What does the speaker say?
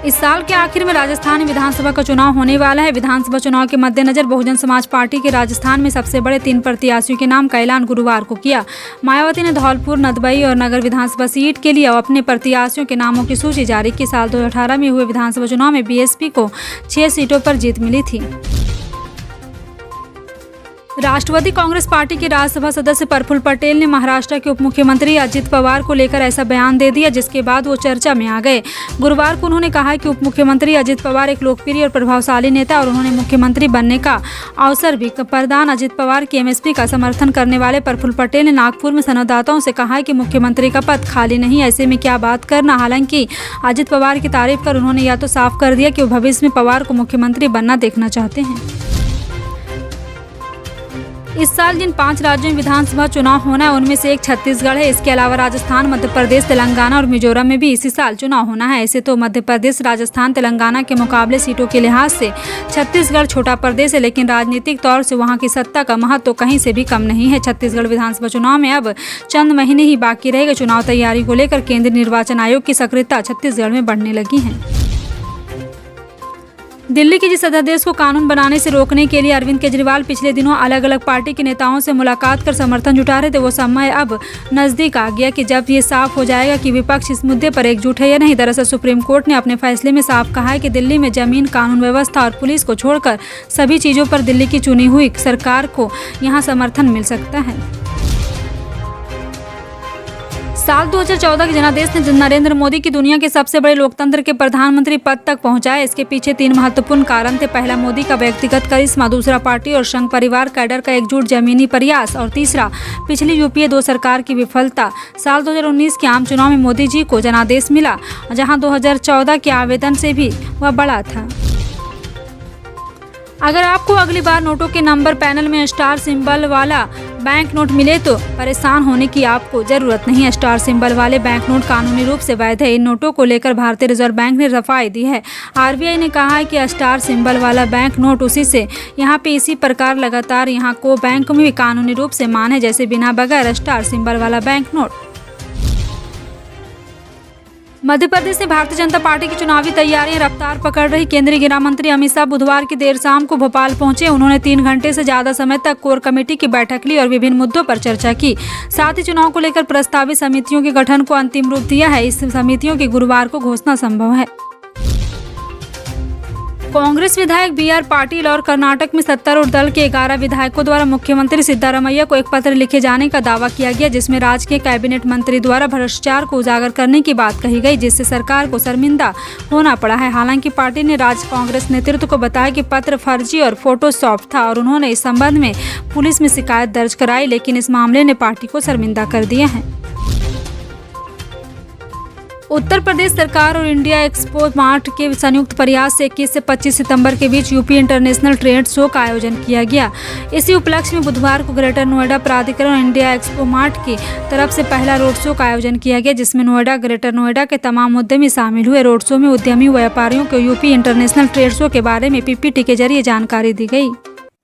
इस साल के आखिर में राजस्थान में विधानसभा का चुनाव होने वाला है। विधानसभा चुनाव के मद्देनजर बहुजन समाज पार्टी के राजस्थान में सबसे बड़े 3 प्रत्याशियों के नाम का ऐलान गुरुवार को किया। मायावती ने धौलपुर, नदबई और नगर विधानसभा सीट के लिए अपने प्रत्याशियों के नामों की सूची जारी की। साल 2018 में हुए विधानसभा चुनाव में बीएसपी को 6 सीटों पर जीत मिली थी। राष्ट्रवादी कांग्रेस पार्टी के राज्यसभा सदस्य प्रफुल्ल पटेल ने महाराष्ट्र के उप मुख्यमंत्री अजित पवार को लेकर ऐसा बयान दे दिया जिसके बाद वो चर्चा में आ गए। गुरुवार को उन्होंने कहा कि उप मुख्यमंत्री अजित पवार एक लोकप्रिय और प्रभावशाली नेता और उन्होंने मुख्यमंत्री बनने का अवसर भी प्रदान। अजित पवार की एमएसपी का समर्थन करने वाले प्रफुल्ल पटेल ने नागपुर में संवाददाताओं से कहा कि मुख्यमंत्री का पद खाली नहीं, ऐसे में क्या बात करना। हालांकि अजित पवार की तारीफ कर उन्होंने यह तो साफ कर दिया कि वो भविष्य में पवार को मुख्यमंत्री बनना देखना चाहते हैं। इस साल जिन 5 राज्यों में विधानसभा चुनाव होना है उनमें से एक छत्तीसगढ़ है। इसके अलावा राजस्थान, मध्य प्रदेश, तेलंगाना और मिजोरम में भी इसी साल चुनाव होना है। ऐसे तो मध्य प्रदेश, राजस्थान, तेलंगाना के मुकाबले सीटों के लिहाज से छत्तीसगढ़ छोटा प्रदेश है, लेकिन राजनीतिक तौर से वहां की सत्ता का महत्व तो कहीं से भी कम नहीं है। छत्तीसगढ़ विधानसभा चुनाव में अब चंद महीने ही बाकी रहेगा। चुनाव तैयारी को लेकर केंद्रीय निर्वाचन आयोग की सक्रियता छत्तीसगढ़ में बढ़ने लगी है। दिल्ली के जिस अध्यादेश को कानून बनाने से रोकने के लिए अरविंद केजरीवाल पिछले दिनों अलग अलग पार्टी के नेताओं से मुलाकात कर समर्थन जुटा रहे थे, वो समय अब नजदीक आ गया कि जब ये साफ हो जाएगा कि विपक्ष इस मुद्दे पर एकजुट है या नहीं। दरअसल सुप्रीम कोर्ट ने अपने फैसले में साफ कहा है कि दिल्ली में जमीन, कानून व्यवस्था और पुलिस को छोड़कर सभी चीजों पर दिल्ली की चुनी हुई सरकार को यहाँ समर्थन मिल सकता है। साल 2014 के जनादेश ने नरेंद्र मोदी की दुनिया के सबसे बड़े लोकतंत्र के प्रधानमंत्री पद तक पहुंचाया। इसके पीछे 3 महत्वपूर्ण कारण थे। पहला, मोदी का व्यक्तिगत करिश्मा, दूसरा, पार्टी और संघ परिवार कैडर का एकजुट जमीनी प्रयास और तीसरा, पिछली यूपीए 2 सरकार की विफलता। साल 2019 के आम चुनाव में मोदी जी को जनादेश मिला, जहां 2014 के आवेदन से भी वह बड़ा था। अगर आपको अगली बार नोटों के नंबर पैनल में स्टार सिंबल वाला बैंक नोट मिले तो परेशान होने की आपको जरूरत नहीं है। स्टार सिंबल वाले बैंक नोट कानूनी रूप से वैध है। इन नोटों को लेकर भारतीय रिजर्व बैंक ने सफाई दी है। आरबीआई ने कहा है कि स्टार सिंबल वाला बैंक नोट उसी से यहाँ पे इसी प्रकार लगातार यहाँ को बैंक में भी कानूनी रूप से माने, जैसे बिना बगैर स्टार सिंबल वाला बैंक नोट। मध्य प्रदेश में भारतीय जनता पार्टी की चुनावी तैयारियां रफ्तार पकड़ रही। केंद्रीय गृह मंत्री अमित शाह बुधवार की देर शाम को भोपाल पहुंचे। उन्होंने 3 घंटे से ज्यादा समय तक कोर कमेटी की बैठक ली और विभिन्न मुद्दों पर चर्चा की। साथ ही चुनाव को लेकर प्रस्तावित समितियों के गठन को अंतिम रूप दिया है। इस समितियों की गुरुवार को घोषणा संभव है। कांग्रेस विधायक बीआर पाटिल और कर्नाटक में सत्तारूढ़ दल के 11 विधायकों द्वारा मुख्यमंत्री सिद्धारमैया को एक पत्र लिखे जाने का दावा किया गया, जिसमें राज्य के कैबिनेट मंत्री द्वारा भ्रष्टाचार को उजागर करने की बात कही गई, जिससे सरकार को शर्मिंदा होना पड़ा है। हालांकि पार्टी ने राज्य कांग्रेस नेतृत्व को बताया कि पत्र फर्जी और फोटोशॉप था और उन्होंने इस संबंध में पुलिस में शिकायत दर्ज कराई, लेकिन इस मामले ने पार्टी को शर्मिंदा कर दिया है। उत्तर प्रदेश सरकार और इंडिया एक्सपो मार्ट के संयुक्त प्रयास से 21 से 25 सितंबर के बीच यूपी इंटरनेशनल ट्रेड शो का आयोजन किया गया। इसी उपलक्ष्य में बुधवार को ग्रेटर नोएडा प्राधिकरण और इंडिया एक्सपो मार्ट की तरफ से पहला रोड शो का आयोजन किया गया, जिसमें नोएडा, ग्रेटर नोएडा के तमाम उद्यमी शामिल हुए। रोड शो में उद्यमी व्यापारियों को यूपी इंटरनेशनल ट्रेड शो के बारे में पीपीटी के जरिए जानकारी दी गई।